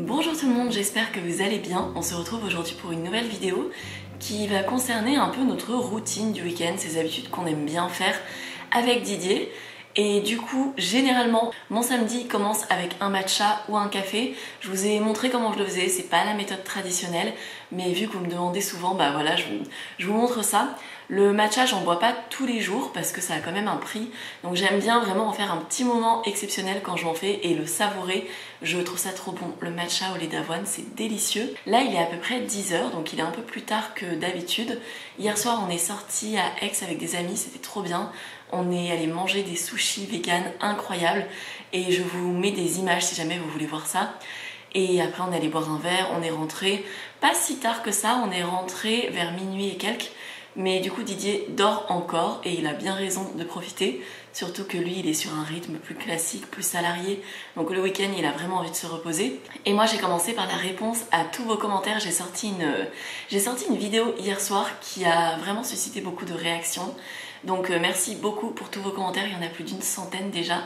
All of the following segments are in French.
Bonjour tout le monde, j'espère que vous allez bien. On se retrouve aujourd'hui pour une nouvelle vidéo qui va concerner un peu notre routine du week-end, ces habitudes qu'on aime bien faire avec Didier. Et du coup, généralement, mon samedi commence avec un matcha ou un café. Je vous ai montré comment je le faisais, c'est pas la méthode traditionnelle, mais vu que vous me demandez souvent, bah voilà, je vous montre ça. Le matcha, j'en bois pas tous les jours parce que ça a quand même un prix. Donc j'aime bien vraiment en faire un petit moment exceptionnel quand j'en fais et le savourer. Je trouve ça trop bon. Le matcha au lait d'avoine, c'est délicieux. Là, il est à peu près 10h, donc il est un peu plus tard que d'habitude. Hier soir, on est sorti à Aix avec des amis, c'était trop bien. On est allé manger des sushis vegan incroyables et je vous mets des images si jamais vous voulez voir ça. Et après, on est allé boire un verre, on est rentré pas si tard que ça, on est rentré vers minuit et quelques. Mais du coup Didier dort encore et il a bien raison de profiter, surtout que lui il est sur un rythme plus classique, plus salarié, donc le week-end il a vraiment envie de se reposer. Et moi j'ai commencé par la réponse à tous vos commentaires, j'ai sorti une vidéo hier soir qui a vraiment suscité beaucoup de réactions, donc merci beaucoup pour tous vos commentaires, il y en a plus d'une centaine déjà.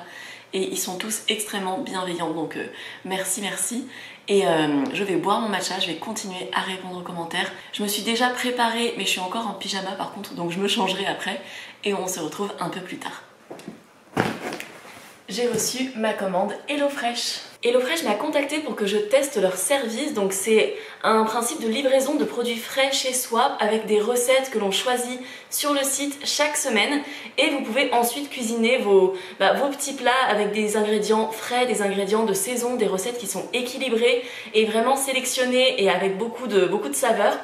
Et ils sont tous extrêmement bienveillants, donc merci. Et je vais boire mon matcha, je vais continuer à répondre aux commentaires. Je me suis déjà préparée, mais je suis encore en pyjama par contre, donc je me changerai après. Et on se retrouve un peu plus tard. J'ai reçu ma commande HelloFresh. HelloFresh m'a contacté pour que je teste leur service, donc c'est un principe de livraison de produits frais chez soi avec des recettes que l'on choisit sur le site chaque semaine et vous pouvez ensuite cuisiner vos petits plats avec des ingrédients frais, des ingrédients de saison, des recettes qui sont équilibrées et vraiment sélectionnées et avec beaucoup de saveurs,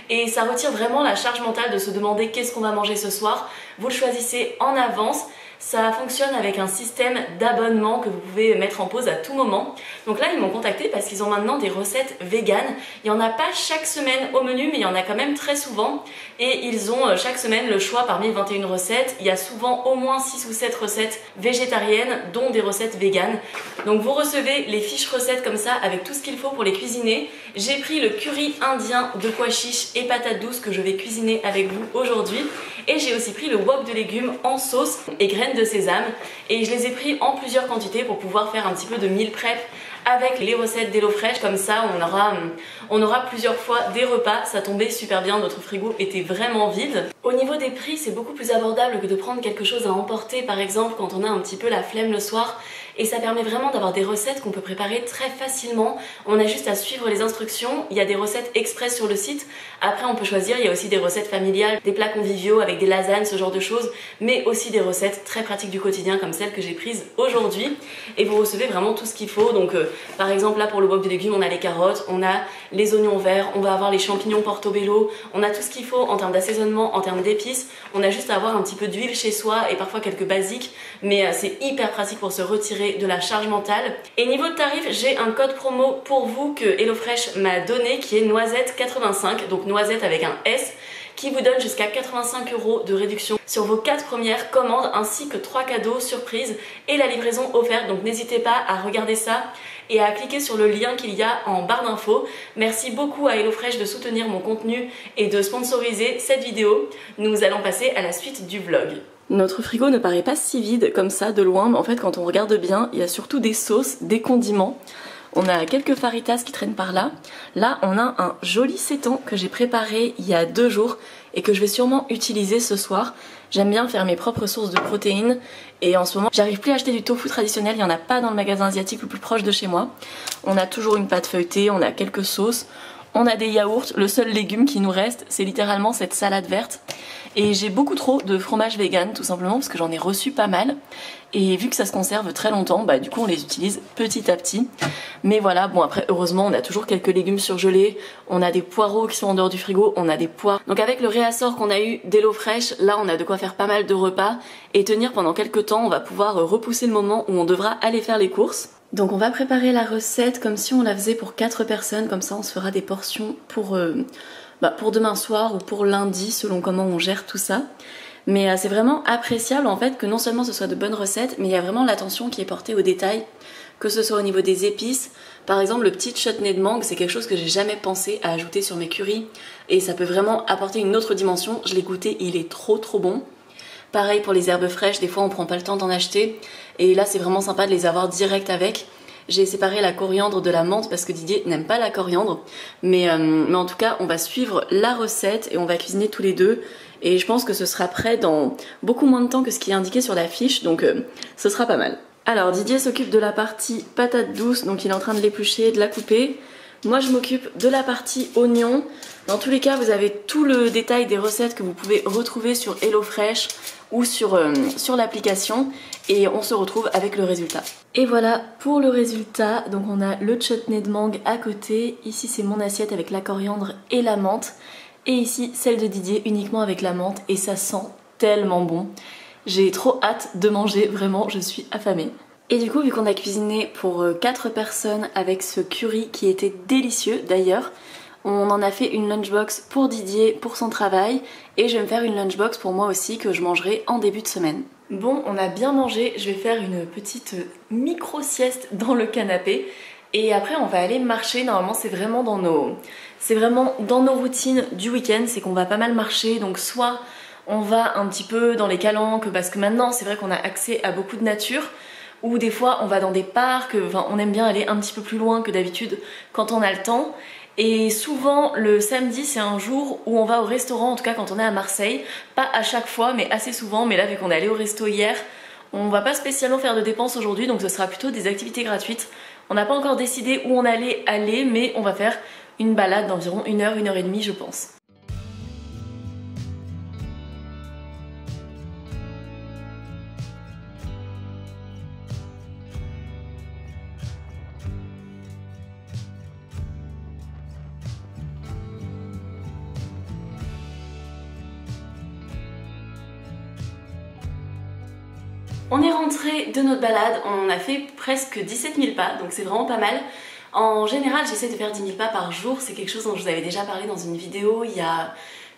et ça retire vraiment la charge mentale de se demander qu'est-ce qu'on va manger ce soir. Vous le choisissez en avance. Ça fonctionne avec un système d'abonnement que vous pouvez mettre en pause à tout moment. Donc là, ils m'ont contacté parce qu'ils ont maintenant des recettes véganes. Il n'y en a pas chaque semaine au menu, mais il y en a quand même très souvent. Et ils ont chaque semaine le choix parmi 21 recettes. Il y a souvent au moins 6 ou 7 recettes végétariennes, dont des recettes véganes. Donc vous recevez les fiches recettes comme ça avec tout ce qu'il faut pour les cuisiner. J'ai pris le curry indien de pois chiches et patates douces que je vais cuisiner avec vous aujourd'hui. Et j'ai aussi pris le wok de légumes en sauce et graines de sésame, et je les ai pris en plusieurs quantités pour pouvoir faire un petit peu de meal prep avec les recettes d'HelloFresh. Comme ça on aura plusieurs fois des repas. Ça tombait super bien, notre frigo était vraiment vide. Au niveau des prix, c'est beaucoup plus abordable que de prendre quelque chose à emporter par exemple quand on a un petit peu la flemme le soir, et ça permet vraiment d'avoir des recettes qu'on peut préparer très facilement. On a juste à suivre les instructions. Il y a des recettes express sur le site, après on peut choisir, il y a aussi des recettes familiales, des plats conviviaux avec des lasagnes, ce genre de choses, mais aussi des recettes très pratiques du quotidien comme celle que j'ai prise aujourd'hui. Et vous recevez vraiment tout ce qu'il faut. Donc par exemple là pour le wok de légumes, on a les carottes, on a les oignons verts, on va avoir les champignons portobello, on a tout ce qu'il faut en termes d'assaisonnement, en termes d'épices. On a juste à avoir un petit peu d'huile chez soi et parfois quelques basiques, mais c'est hyper pratique pour se retirer de la charge mentale. Et niveau de tarif, j'ai un code promo pour vous que HelloFresh m'a donné qui est Noisette85, donc Noisette avec un S, qui vous donne jusqu'à 85 € de réduction sur vos 4 premières commandes, ainsi que 3 cadeaux surprises et la livraison offerte. Donc n'hésitez pas à regarder ça et à cliquer sur le lien qu'il y a en barre d'infos. Merci beaucoup à HelloFresh de soutenir mon contenu et de sponsoriser cette vidéo. Nous allons passer à la suite du vlog. Notre frigo ne paraît pas si vide comme ça de loin, mais en fait quand on regarde bien, il y a surtout des sauces, des condiments. On a quelques faritas qui traînent par là. Là, on a un joli sétan que j'ai préparé il y a 2 jours et que je vais sûrement utiliser ce soir. J'aime bien faire mes propres sources de protéines et en ce moment, j'arrive plus à acheter du tofu traditionnel. Il n'y en a pas dans le magasin asiatique le plus proche de chez moi. On a toujours une pâte feuilletée, on a quelques sauces, on a des yaourts. Le seul légume qui nous reste, c'est littéralement cette salade verte. Et j'ai beaucoup trop de fromage vegan, tout simplement parce que j'en ai reçu pas mal. Et vu que ça se conserve très longtemps, bah du coup on les utilise petit à petit. Mais voilà, bon après heureusement on a toujours quelques légumes surgelés, on a des poireaux qui sont en dehors du frigo, on a des pois. Donc avec le réassort qu'on a eu d'HelloFresh, là on a de quoi faire pas mal de repas et tenir pendant quelques temps. On va pouvoir repousser le moment où on devra aller faire les courses. Donc on va préparer la recette comme si on la faisait pour 4 personnes, comme ça on se fera des portions pour demain soir ou pour lundi selon comment on gère tout ça. Mais c'est vraiment appréciable en fait que non seulement ce soit de bonnes recettes, mais il y a vraiment l'attention qui est portée aux détails, que ce soit au niveau des épices. Par exemple le petit chutney de mangue, c'est quelque chose que j'ai jamais pensé à ajouter sur mes currys et ça peut vraiment apporter une autre dimension. Je l'ai goûté, il est trop bon. Pareil pour les herbes fraîches, des fois on prend pas le temps d'en acheter et là c'est vraiment sympa de les avoir direct avec. J'ai séparé la coriandre de la menthe parce que Didier n'aime pas la coriandre. Mais en tout cas, on va suivre la recette et on va cuisiner tous les deux. Et je pense que ce sera prêt dans beaucoup moins de temps que ce qui est indiqué sur la fiche, donc ce sera pas mal. Alors Didier s'occupe de la partie patate douce, donc il est en train de l'éplucher, de la couper. Moi je m'occupe de la partie oignon. Dans tous les cas, vous avez tout le détail des recettes que vous pouvez retrouver sur HelloFresh ou sur l'application. Et on se retrouve avec le résultat. Et voilà pour le résultat. Donc on a le chutney de mangue à côté. Ici c'est mon assiette avec la coriandre et la menthe. Et ici celle de Didier uniquement avec la menthe. Et ça sent tellement bon. J'ai trop hâte de manger, vraiment, je suis affamée. Et du coup, vu qu'on a cuisiné pour 4 personnes avec ce curry qui était délicieux d'ailleurs, on en a fait une lunchbox pour Didier, pour son travail, et je vais me faire une lunchbox pour moi aussi que je mangerai en début de semaine. Bon, on a bien mangé, je vais faire une petite micro-sieste dans le canapé, et après on va aller marcher. Normalement c'est vraiment dans nos routines du week-end, c'est qu'on va pas mal marcher, donc soit on va un petit peu dans les calanques, parce que maintenant c'est vrai qu'on a accès à beaucoup de nature, ou des fois on va dans des parcs, enfin on aime bien aller un petit peu plus loin que d'habitude quand on a le temps. Et souvent le samedi c'est un jour où on va au restaurant, en tout cas quand on est à Marseille, pas à chaque fois mais assez souvent, mais là vu qu'on est allé au resto hier, on va pas spécialement faire de dépenses aujourd'hui, donc ce sera plutôt des activités gratuites. On n'a pas encore décidé où on allait aller, mais on va faire une balade d'environ 1 heure, 1 heure et demie je pense. On est rentré de notre balade, on a fait presque 17 000 pas, donc c'est vraiment pas mal. En général, j'essaie de faire 10 000 pas par jour, c'est quelque chose dont je vous avais déjà parlé dans une vidéo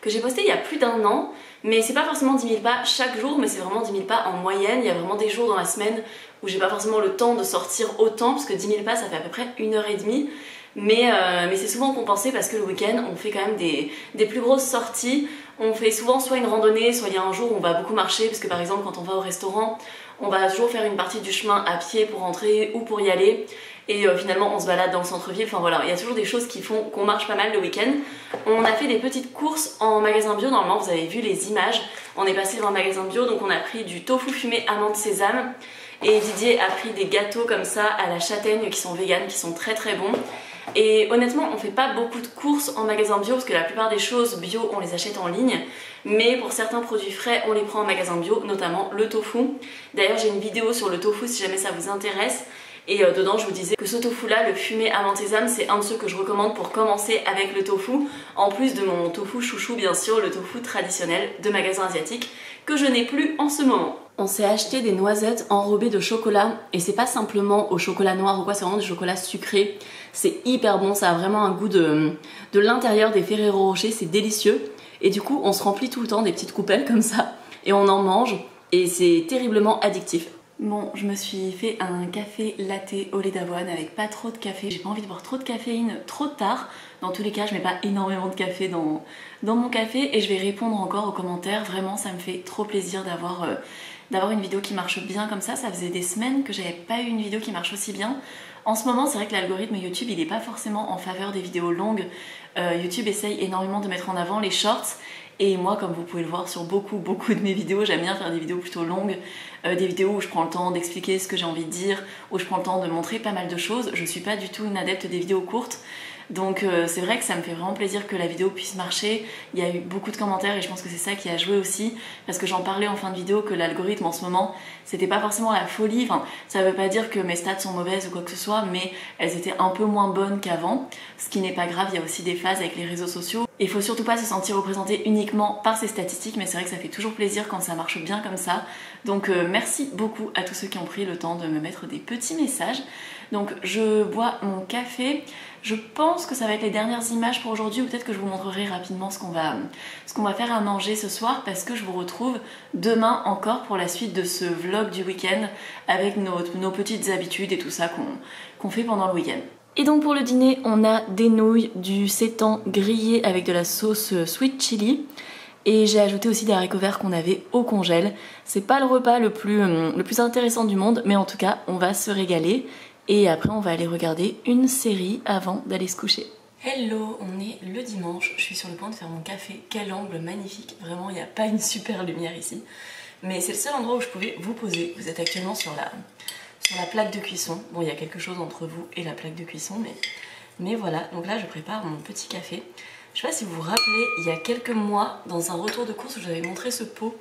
que j'ai postée il y a plus d'1 an. Mais c'est pas forcément 10 000 pas chaque jour, mais c'est vraiment 10 000 pas en moyenne. Il y a vraiment des jours dans la semaine où j'ai pas forcément le temps de sortir autant, parce que 10 000 pas ça fait à peu près 1 heure et demie. Mais c'est souvent compensé parce que le week-end on fait quand même des plus grosses sorties. On fait souvent soit une randonnée, soit il y a un jour où on va beaucoup marcher, parce que par exemple quand on va au restaurant, on va toujours faire une partie du chemin à pied pour rentrer ou pour y aller. Et finalement on se balade dans le centre-ville, enfin voilà, il y a toujours des choses qui font qu'on marche pas mal le week-end. On a fait des petites courses en magasin bio, normalement vous avez vu les images. On est passé devant un magasin bio, donc on a pris du tofu fumé amande sésame. Et Didier a pris des gâteaux comme ça à la châtaigne qui sont véganes, qui sont très très bons. Et honnêtement on fait pas beaucoup de courses en magasin bio parce que la plupart des choses bio on les achète en ligne, mais pour certains produits frais on les prend en magasin bio, notamment le tofu. D'ailleurs j'ai une vidéo sur le tofu si jamais ça vous intéresse, et dedans je vous disais que ce tofu là, le fumé amande sésame, c'est un de ceux que je recommande pour commencer avec le tofu, en plus de mon tofu chouchou bien sûr, le tofu traditionnel de magasin asiatique que je n'ai plus en ce moment. On s'est acheté des noisettes enrobées de chocolat, et c'est pas simplement au chocolat noir ou quoi, c'est vraiment du chocolat sucré. C'est hyper bon, ça a vraiment un goût de l'intérieur des Ferrero Rocher, c'est délicieux. Et du coup on se remplit tout le temps des petites coupelles comme ça, et on en mange, et c'est terriblement addictif. Bon, je me suis fait un café latte au lait d'avoine avec pas trop de café. J'ai pas envie de boire trop de caféine trop tard. Dans tous les cas, je mets pas énormément de café dans mon café, et je vais répondre encore aux commentaires. Vraiment, ça me fait trop plaisir d'avoir une vidéo qui marche bien comme ça. Ça faisait des semaines que j'avais pas eu une vidéo qui marche aussi bien. En ce moment, c'est vrai que l'algorithme YouTube, il est pas forcément en faveur des vidéos longues. YouTube essaye énormément de mettre en avant les shorts. Et moi, comme vous pouvez le voir sur beaucoup de mes vidéos, j'aime bien faire des vidéos plutôt longues, des vidéos où je prends le temps d'expliquer ce que j'ai envie de dire, où je prends le temps de montrer pas mal de choses. Je suis pas du tout une adepte des vidéos courtes, donc c'est vrai que ça me fait vraiment plaisir que la vidéo puisse marcher. Il y a eu beaucoup de commentaires et je pense que c'est ça qui a joué aussi, parce que j'en parlais en fin de vidéo que l'algorithme en ce moment, c'était pas forcément la folie. Enfin, ça veut pas dire que mes stats sont mauvaises ou quoi que ce soit, mais elles étaient un peu moins bonnes qu'avant, ce qui n'est pas grave. Il y a aussi des phases avec les réseaux sociaux. Il faut surtout pas se sentir représenté uniquement par ces statistiques, mais c'est vrai que ça fait toujours plaisir quand ça marche bien comme ça. Donc merci beaucoup à tous ceux qui ont pris le temps de me mettre des petits messages. Donc je bois mon café. Je pense que ça va être les dernières images pour aujourd'hui, ou peut-être que je vous montrerai rapidement ce qu'on va faire à manger ce soir, parce que je vous retrouve demain encore pour la suite de ce vlog du week-end avec nos petites habitudes et tout ça qu'on fait pendant le week-end. Et donc pour le dîner, on a des nouilles, du seitan grillé avec de la sauce sweet chili. Et j'ai ajouté aussi des haricots verts qu'on avait au congèle. C'est pas le repas le plus intéressant du monde, mais en tout cas, on va se régaler. Et après on va aller regarder une série avant d'aller se coucher. Hello, on est le dimanche, je suis sur le point de faire mon café. Quel angle magnifique, vraiment il n'y a pas une super lumière ici. Mais c'est le seul endroit où je pouvais vous poser. Vous êtes actuellement sur la plaque de cuisson. Bon, il y a quelque chose entre vous et la plaque de cuisson, mais voilà. Donc là, je prépare mon petit café. Je sais pas si vous vous rappelez, il y a quelques mois, dans un retour de course où j'avais montré ce pot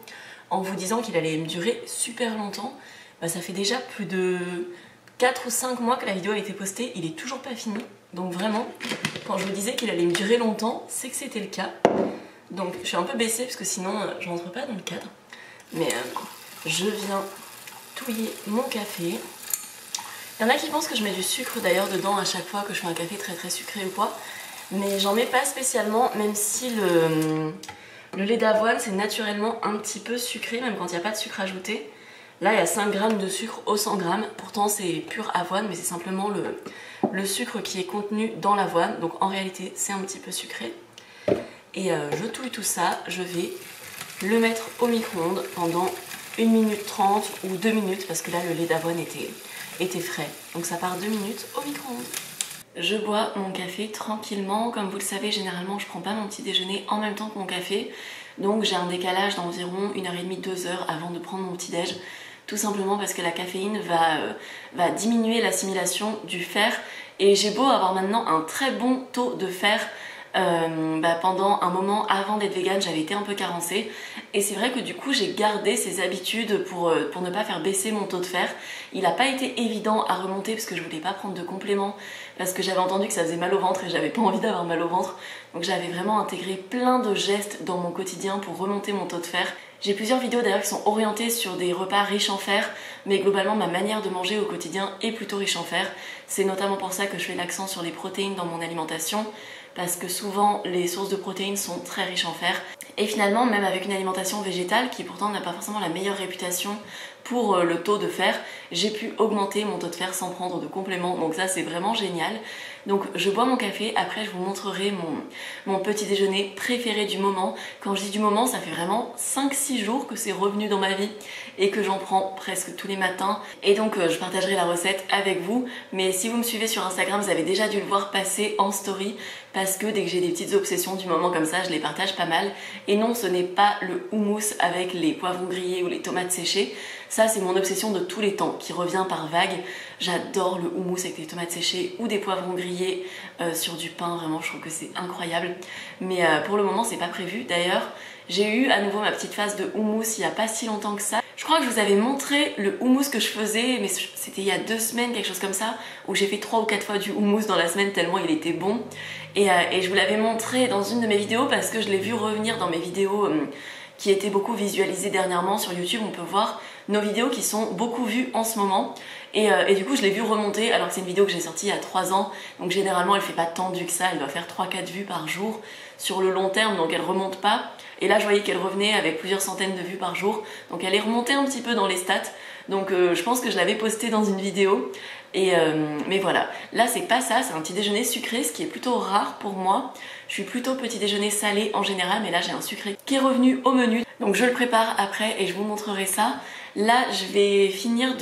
en vous disant qu'il allait me durer super longtemps. Bah, ça fait déjà plus de 4 ou 5 mois que la vidéo a été postée. Il est toujours pas fini. Donc vraiment, quand je vous disais qu'il allait me durer longtemps, c'est que c'était le cas. Donc je suis un peu baissée parce que sinon je rentre pas dans le cadre. Mais je viens touiller mon café. Il y en a qui pensent que je mets du sucre d'ailleurs dedans à chaque fois que je fais un café très très sucré ou quoi. Mais j'en mets pas spécialement, même si le lait d'avoine c'est naturellement un petit peu sucré, même quand il n'y a pas de sucre ajouté. Là il y a 5 grammes de sucre au 100 grammes, pourtant c'est pure avoine, mais c'est simplement le sucre qui est contenu dans l'avoine. Donc en réalité c'est un petit peu sucré. Et je touille tout ça, je vais le mettre au micro-ondes pendant 1 minute 30 ou 2 minutes parce que là le lait d'avoine était frais. Donc ça part 2 minutes au micro-ondes. Je bois mon café tranquillement. Comme vous le savez, généralement je prends pas mon petit déjeuner en même temps que mon café. Donc j'ai un décalage d'environ 1h30, 2 heures avant de prendre mon petit déj. Tout simplement parce que la caféine va diminuer l'assimilation du fer. Et j'ai beau avoir maintenant un très bon taux de fer. Pendant un moment avant d'être végane j'avais été un peu carencée et c'est vrai que du coup j'ai gardé ces habitudes pour ne pas faire baisser mon taux de fer. Il n'a pas été évident à remonter parce que je voulais pas prendre de compléments parce que j'avais entendu que ça faisait mal au ventre et j'avais pas envie d'avoir mal au ventre, donc j'avais vraiment intégré plein de gestes dans mon quotidien pour remonter mon taux de fer. J'ai plusieurs vidéos d'ailleurs qui sont orientées sur des repas riches en fer, mais globalement ma manière de manger au quotidien est plutôt riche en fer. C'est notamment pour ça que je fais l'accent sur les protéines dans mon alimentation, parce que souvent les sources de protéines sont très riches en fer. Et finalement, même avec une alimentation végétale qui pourtant n'a pas forcément la meilleure réputation pour le taux de fer, j'ai pu augmenter mon taux de fer sans prendre de compléments, donc ça c'est vraiment génial. Donc je bois mon café, après je vous montrerai mon petit déjeuner préféré du moment. Quand je dis du moment, ça fait vraiment 5-6 jours que c'est revenu dans ma vie et que j'en prends presque tous les matins. Et donc je partagerai la recette avec vous, mais si vous me suivez sur Instagram, vous avez déjà dû le voir passer en story, parce que dès que j'ai des petites obsessions du moment comme ça, je les partage pas mal. Et non, ce n'est pas le houmous avec les poivrons grillés ou les tomates séchées. Ça, c'est mon obsession de tous les temps, qui revient par vague. J'adore le houmous avec des tomates séchées ou des poivrons grillés sur du pain. Vraiment, je trouve que c'est incroyable. Mais pour le moment, c'est pas prévu. D'ailleurs, j'ai eu à nouveau ma petite phase de houmous il y a pas si longtemps que ça. Je crois que je vous avais montré le houmous que je faisais, mais c'était il y a 2 semaines, quelque chose comme ça, où j'ai fait 3 ou 4 fois du houmous dans la semaine tellement il était bon. Et je vous l'avais montré dans une de mes vidéos parce que je l'ai vu revenir dans mes vidéos qui étaient beaucoup visualisées dernièrement sur YouTube. On peut voir nos vidéos qui sont beaucoup vues en ce moment. Et du coup je l'ai vu remonter alors que c'est une vidéo que j'ai sortie il y a 3 ans. Donc généralement elle fait pas tant de vues que ça, elle doit faire 3-4 vues par jour sur le long terme, donc elle remonte pas. Et là je voyais qu'elle revenait avec plusieurs centaines de vues par jour. Donc elle est remontée un petit peu dans les stats. Donc je pense que je l'avais postée dans une vidéo. Mais voilà, là c'est pas ça, c'est un petit déjeuner sucré, ce qui est plutôt rare pour moi. Je suis plutôt petit déjeuner salé en général, mais là j'ai un sucré qui est revenu au menu. Donc je le prépare après et je vous montrerai ça. Là je vais finir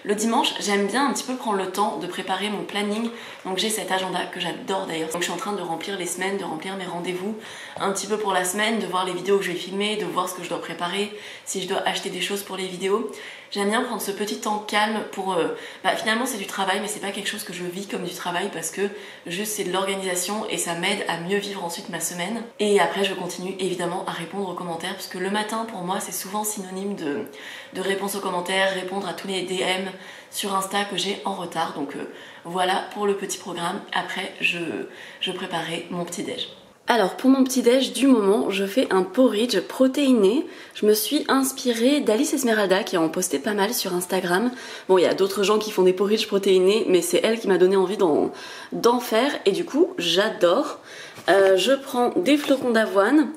le dimanche, j'aime bien un petit peu prendre le temps de préparer mon planning. Donc j'ai cet agenda que j'adore d'ailleurs. Donc je suis en train de remplir les semaines, de remplir mes rendez-vous un petit peu pour la semaine, de voir les vidéos que je vais filmer, de voir ce que je dois préparer, si je dois acheter des choses pour les vidéos. J'aime bien prendre ce petit temps calme pour... finalement c'est du travail, mais c'est pas quelque chose que je vis comme du travail parce que juste c'est de l'organisation et ça m'aide à mieux vivre ensuite ma semaine. Et après je continue évidemment à répondre aux commentaires parce que le matin pour moi c'est souvent synonyme de réponse aux commentaires, répondre à tous les DM sur Insta que j'ai en retard. Donc voilà pour le petit programme. Après je préparerai mon petit déj. Alors pour mon petit déj du moment, je fais un porridge protéiné. Je me suis inspirée d'Alice Esmeralda qui en postait pas mal sur Instagram. Bon, il y a d'autres gens qui font des porridge protéinés, mais c'est elle qui m'a donné envie d'en faire et du coup j'adore. Je prends des flocons d'avoine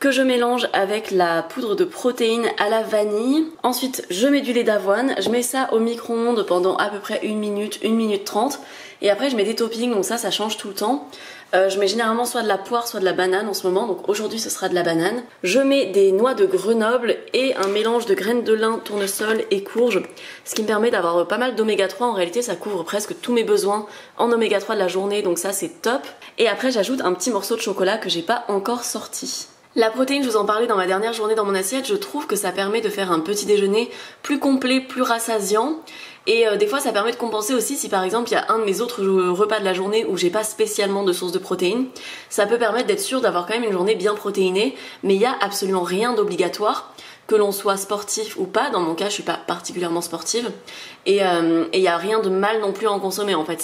que je mélange avec la poudre de protéines à la vanille. Ensuite je mets du lait d'avoine, je mets ça au micro-ondes pendant à peu près 1 minute, 1 minute 30. Et après je mets des toppings, donc ça change tout le temps. Je mets généralement soit de la poire, soit de la banane en ce moment, donc aujourd'hui ce sera de la banane. Je mets des noix de Grenoble et un mélange de graines de lin, tournesol et courge, ce qui me permet d'avoir pas mal d'oméga 3. En réalité ça couvre presque tous mes besoins en oméga 3 de la journée, donc ça c'est top. Et après j'ajoute un petit morceau de chocolat que j'ai pas encore sorti. La protéine, je vous en parlais dans ma dernière journée dans mon assiette, je trouve que ça permet de faire un petit déjeuner plus complet, plus rassasiant. Et des fois ça permet de compenser aussi si par exemple il y a un de mes autres repas de la journée où j'ai pas spécialement de source de protéines. Ça peut permettre d'être sûr d'avoir quand même une journée bien protéinée, mais il y a absolument rien d'obligatoire. Que l'on soit sportif ou pas, dans mon cas je suis pas particulièrement sportive, et il n'y a rien de mal non plus à en consommer en fait,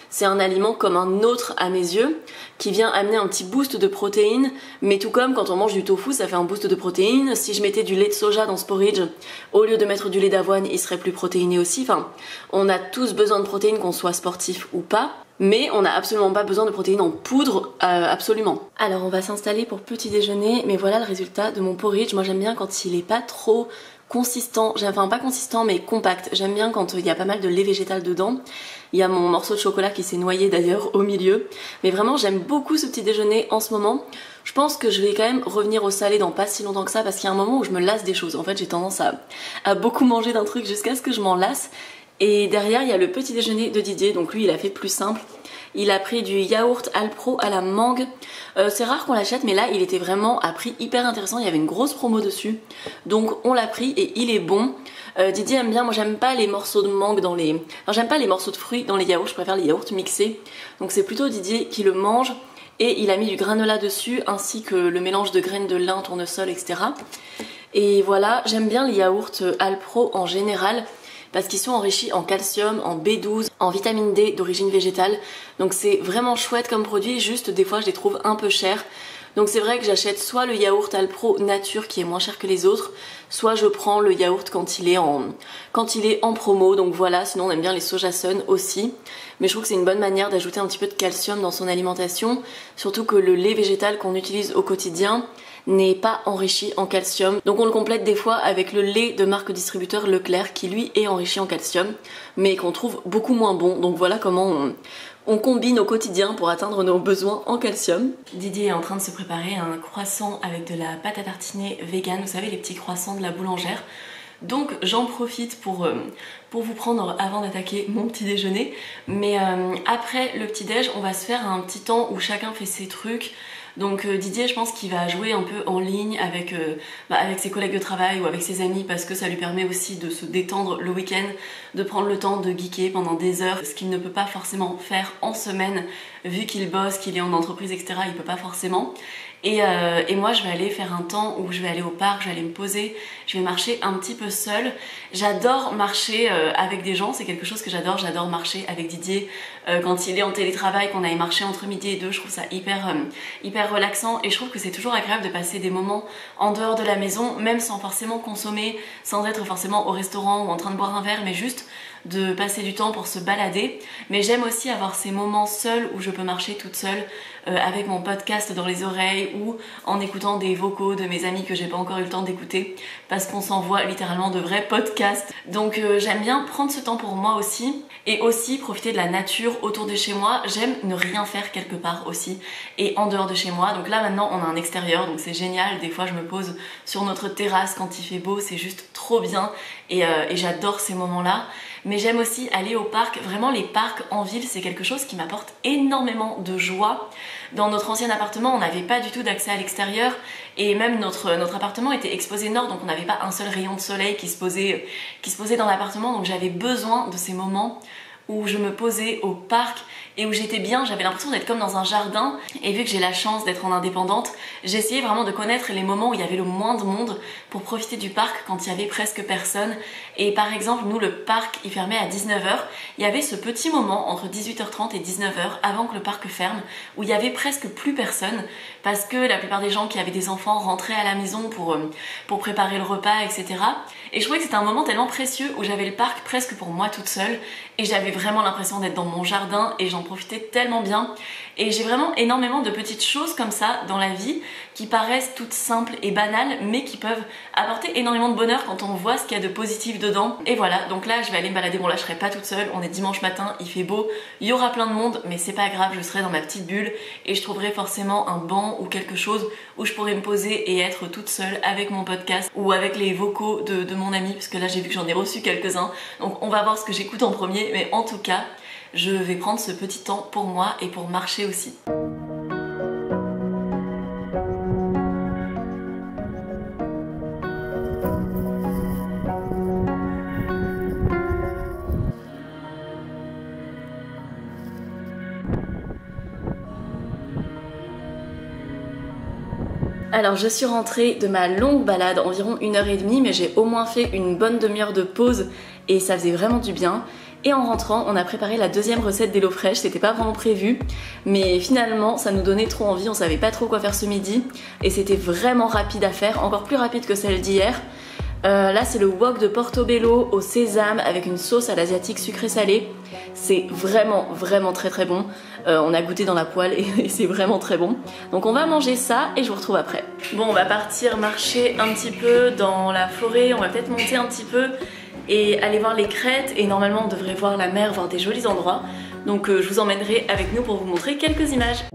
c'est un aliment comme un autre à mes yeux, qui vient amener un petit boost de protéines, mais tout comme quand on mange du tofu ça fait un boost de protéines, si je mettais du lait de soja dans ce porridge, au lieu de mettre du lait d'avoine il serait plus protéiné aussi, enfin on a tous besoin de protéines qu'on soit sportif ou pas, mais on n'a absolument pas besoin de protéines en poudre, absolument. Alors on va s'installer pour petit déjeuner, mais voilà le résultat de mon porridge. Moi j'aime bien quand il est pas trop consistant, enfin pas consistant mais compact. J'aime bien quand il y a pas mal de lait végétal dedans. Il y a mon morceau de chocolat qui s'est noyé d'ailleurs au milieu. Mais vraiment j'aime beaucoup ce petit déjeuner en ce moment. Je pense que je vais quand même revenir au salé dans pas si longtemps que ça, parce qu'il y a un moment où je me lasse des choses. En fait j'ai tendance à beaucoup manger d'un truc jusqu'à ce que je m'en lasse. Et derrière il y a le petit déjeuner de Didier, donc lui il a fait plus simple. Il a pris du yaourt Alpro à la mangue. C'est rare qu'on l'achète, mais là il était vraiment à prix hyper intéressant, il y avait une grosse promo dessus. Donc on l'a pris et il est bon. Didier aime bien, moi j'aime pas les morceaux de mangue dans les... Enfin j'aime pas les morceaux de fruits dans les yaourts, je préfère les yaourts mixés. Donc c'est plutôt Didier qui le mange. Et il a mis du granola dessus, ainsi que le mélange de graines de lin, tournesol, etc. Et voilà, j'aime bien les yaourts Alpro en général, parce qu'ils sont enrichis en calcium, en B12, en vitamine D d'origine végétale. Donc c'est vraiment chouette comme produit, juste des fois je les trouve un peu chers. Donc c'est vrai que j'achète soit le yaourt Alpro nature qui est moins cher que les autres, soit je prends le yaourt quand il est en promo. Donc voilà, sinon on aime bien les Soja Sun aussi. Mais je trouve que c'est une bonne manière d'ajouter un petit peu de calcium dans son alimentation, surtout que le lait végétal qu'on utilise au quotidien n'est pas enrichi en calcium. Donc on le complète des fois avec le lait de marque distributeur Leclerc qui lui est enrichi en calcium, mais qu'on trouve beaucoup moins bon. Donc voilà comment on combine au quotidien pour atteindre nos besoins en calcium. Didier est en train de se préparer un croissant avec de la pâte à tartiner vegan, vous savez les petits croissants de la boulangère. Donc j'en profite pour vous prendre avant d'attaquer mon petit déjeuner. Mais après le petit déj, on va se faire un petit temps où chacun fait ses trucs. Donc Didier, je pense qu'il va jouer un peu en ligne avec ses collègues de travail ou avec ses amis, parce que ça lui permet aussi de se détendre le week-end, de prendre le temps de geeker pendant des heures, ce qu'il ne peut pas forcément faire en semaine, vu qu'il bosse, qu'il est en entreprise, etc. Il peut pas forcément. Et moi je vais aller faire un temps où je vais aller au parc, je vais aller me poser, je vais marcher un petit peu seule. J'adore marcher avec des gens, c'est quelque chose que j'adore marcher avec Didier. Quand il est en télétravail, qu'on aille marcher entre midi et 2, je trouve ça hyper relaxant, et je trouve que c'est toujours agréable de passer des moments en dehors de la maison, même sans forcément consommer, sans être forcément au restaurant ou en train de boire un verre, mais juste de passer du temps pour se balader. Mais j'aime aussi avoir ces moments seuls où je peux marcher toute seule avec mon podcast dans les oreilles ou en écoutant des vocaux de mes amis que j'ai pas encore eu le temps d'écouter, parce qu'on s'envoie littéralement de vrais podcasts. Donc j'aime bien prendre ce temps pour moi aussi, et aussi profiter de la nature autour de chez moi. J'aime ne rien faire quelque part aussi, et en dehors de chez moi. Donc là maintenant on a un extérieur, donc c'est génial. Des fois je me pose sur notre terrasse quand il fait beau, c'est juste trop bien, et j'adore ces moments là. Mais j'aime aussi aller au parc. Vraiment les parcs en ville c'est quelque chose qui m'apporte énormément de joie. Dans notre ancien appartement on n'avait pas du tout d'accès à l'extérieur, et même notre appartement était exposé nord, donc on n'avait pas un seul rayon de soleil qui se posait dans l'appartement. Donc j'avais besoin de ces moments où je me posais au parc et où j'étais bien, j'avais l'impression d'être comme dans un jardin. Et vu que j'ai la chance d'être en indépendante, j'ai essayé vraiment de connaître les moments où il y avait le moins de monde pour profiter du parc quand il y avait presque personne. Et par exemple, nous, le parc il fermait à 19 h. Il y avait ce petit moment entre 18h30 et 19 h avant que le parc ferme où il y avait presque plus personne, parce que la plupart des gens qui avaient des enfants rentraient à la maison pour préparer le repas, etc. Et je trouvais que c'était un moment tellement précieux où j'avais le parc presque pour moi toute seule, et j'avais vraiment l'impression d'être dans mon jardin et j'en profitais tellement bien. Et j'ai vraiment énormément de petites choses comme ça dans la vie qui paraissent toutes simples et banales mais qui peuvent apporter énormément de bonheur quand on voit ce qu'il y a de positif dedans. Et voilà, donc là je vais aller me balader. Bon là je serai pas toute seule, on est dimanche matin, il fait beau, il y aura plein de monde mais c'est pas grave, je serai dans ma petite bulle et je trouverai forcément un banc ou quelque chose où je pourrais me poser et être toute seule avec mon podcast ou avec les vocaux de mon ami, parce que là j'ai vu que j'en ai reçu quelques-uns. Donc on va voir ce que j'écoute en premier, mais en tout cas je vais prendre ce petit temps pour moi et pour marcher aussi. Alors je suis rentrée de ma longue balade, environ 1h30, mais j'ai au moins fait une bonne demi-heure de pause et ça faisait vraiment du bien. Et en rentrant, on a préparé la deuxième recette d'HelloFresh, c'était pas vraiment prévu, mais finalement ça nous donnait trop envie, on savait pas trop quoi faire ce midi et c'était vraiment rapide à faire, encore plus rapide que celle d'hier. Là c'est le wok de Portobello au sésame avec une sauce à l'asiatique sucré-salé. C'est vraiment très très bon. On a goûté dans la poêle et c'est vraiment très bon. Donc on va manger ça et je vous retrouve après. Bon, on va partir marcher un petit peu dans la forêt, on va peut-être monter un petit peu et aller voir les crêtes et normalement on devrait voir la mer, voir des jolis endroits. Donc je vous emmènerai avec nous pour vous montrer quelques images.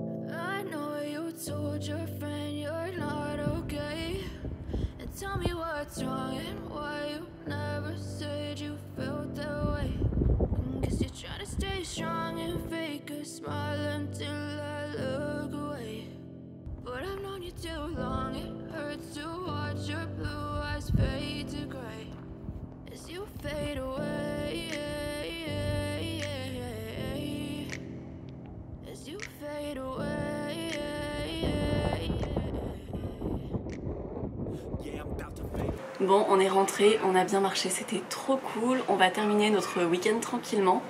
Bon, on est rentré, on a bien marché, c'était trop cool. On va terminer notre week-end tranquillement.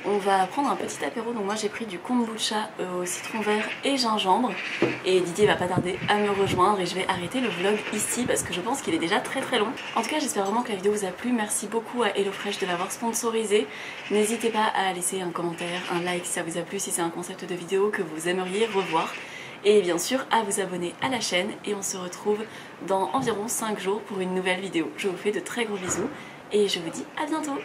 On va prendre un petit apéro, donc moi j'ai pris du kombucha au citron vert et gingembre. Et Didier va pas tarder à me rejoindre et je vais arrêter le vlog ici parce que je pense qu'il est déjà très long. En tout cas j'espère vraiment que la vidéo vous a plu, merci beaucoup à HelloFresh de l'avoir sponsorisé. N'hésitez pas à laisser un commentaire, un like si ça vous a plu, si c'est un concept de vidéo que vous aimeriez revoir. Et bien sûr à vous abonner à la chaîne et on se retrouve dans environ 5 jours pour une nouvelle vidéo. Je vous fais de très gros bisous et je vous dis à bientôt.